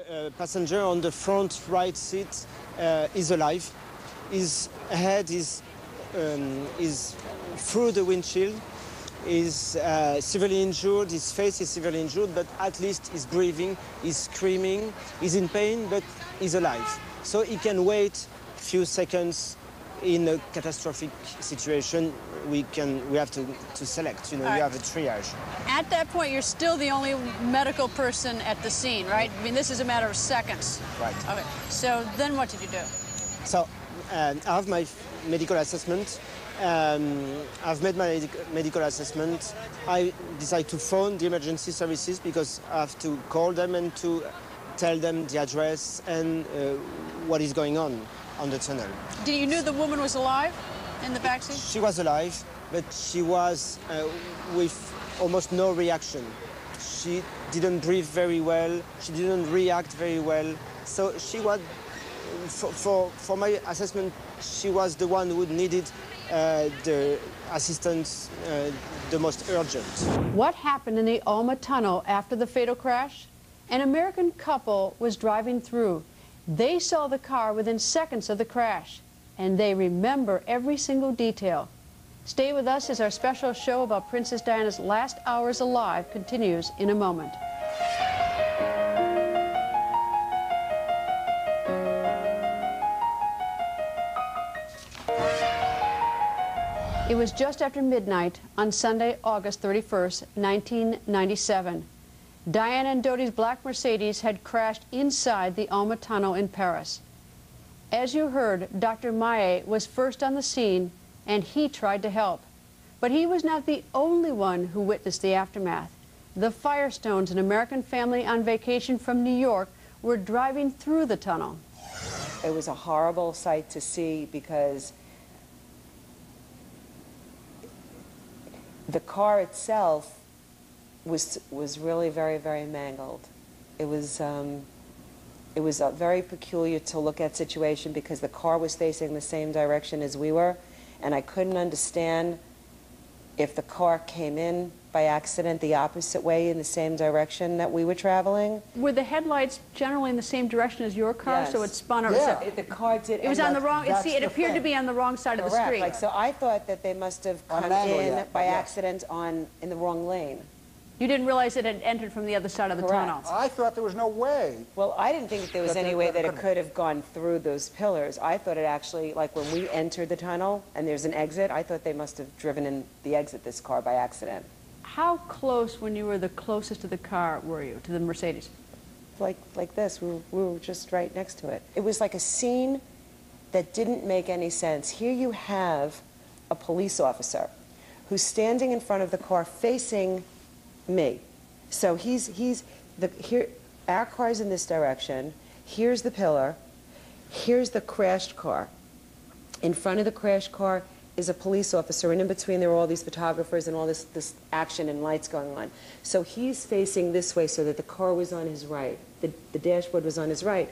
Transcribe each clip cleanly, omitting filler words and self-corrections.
The passenger on the front right seat is alive. His head is through the windshield. Is severely injured, his face is severely injured, but at least he's breathing, he's screaming, he's in pain, but he's alive. So he can wait a few seconds. In a catastrophic situation, we have to select, you know, we have a triage. At that point, you're still the only medical person at the scene, right? I mean, this is a matter of seconds. Right. Okay, so then what did you do? So I have my medical assessment. I've made my medical assessment. I decide to phone the emergency services because I have to call them and to tell them the address and what is going on the tunnel. Did you knew the woman was alive in the backseat? She was alive, but she was with almost no reaction. She didn't breathe very well. She didn't react very well. So she was, for my assessment, she was the one who needed the assistance the most urgent. What happened in the Alma Tunnel after the fatal crash? An American couple was driving through. They saw the car within seconds of the crash, and they remember every single detail. Stay with us as our special show about Princess Diana's last hours alive continues in a moment. It was just after midnight on Sunday, August 31st, 1997. Diana and Dodi's black Mercedes had crashed inside the Alma Tunnel in Paris. As you heard, Dr. Maillet was first on the scene, and he tried to help. But he was not the only one who witnessed the aftermath. The Firestones, an American family on vacation from New York, were driving through the tunnel. It was a horrible sight to see because the car itself was really very, very mangled. It was a very peculiar to look at situation because the car was facing the same direction as we were, and I couldn't understand if the car came in by accident the opposite way in the same direction that we were traveling. Were the headlights generally in the same direction as your car, yes. so it spun or the car did. It was on the wrong. It appeared to be on the wrong side Correct. of the street. Like, so I thought that they must have come in by accident in the wrong lane. You didn't realize it had entered from the other side of the tunnel. I thought there was no way. Well, I didn't think that there was any way that it could have gone through those pillars. I thought it actually, like when we entered the tunnel and there's an exit, I thought they must have driven in the exit, this car, by accident. How close, when you were the closest to the car, were you, to the Mercedes? Like this, we were just right next to it. It was like a scene that didn't make any sense. Here you have a police officer who's standing in front of the car facing me. So here, our car's in this direction, here's the pillar, here's the crashed car. In front of the crashed car is a police officer, and in between there are all these photographers and all this action and lights going on. So he's facing this way so that the car was on his right, the dashboard was on his right.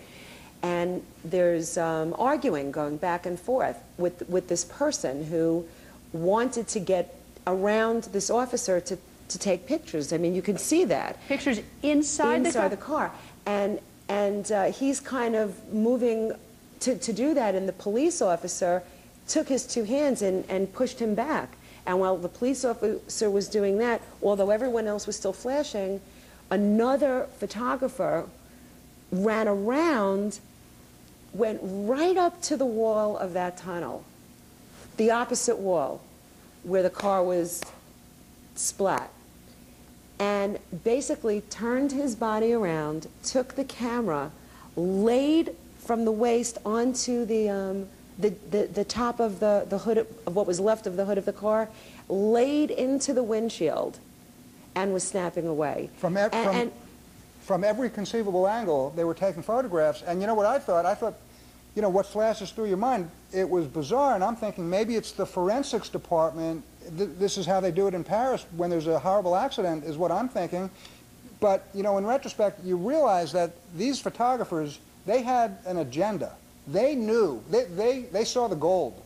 And there's arguing going back and forth with this person who wanted to get around this officer to take pictures. I mean, you can see that. Pictures inside the car. And he's kind of moving to do that, and the police officer took his two hands and pushed him back. And while the police officer was doing that, although everyone else was still flashing, another photographer ran around, went right up to the wall of that tunnel, the opposite wall, where the car was splat, and basically turned his body around, took the camera, laid from the waist onto the top of the hood of what was left of the hood of the car, laid into the windshield, and was snapping away. From every conceivable angle, they were taking photographs. And you know what I thought? I thought, you know, what flashes through your mind, it was bizarre, and I'm thinking maybe it's the forensics department. This is how they do it in Paris when there's a horrible accident, is what I'm thinking. But, you know, in retrospect, you realize that these photographers, they had an agenda. They knew, they saw the gold.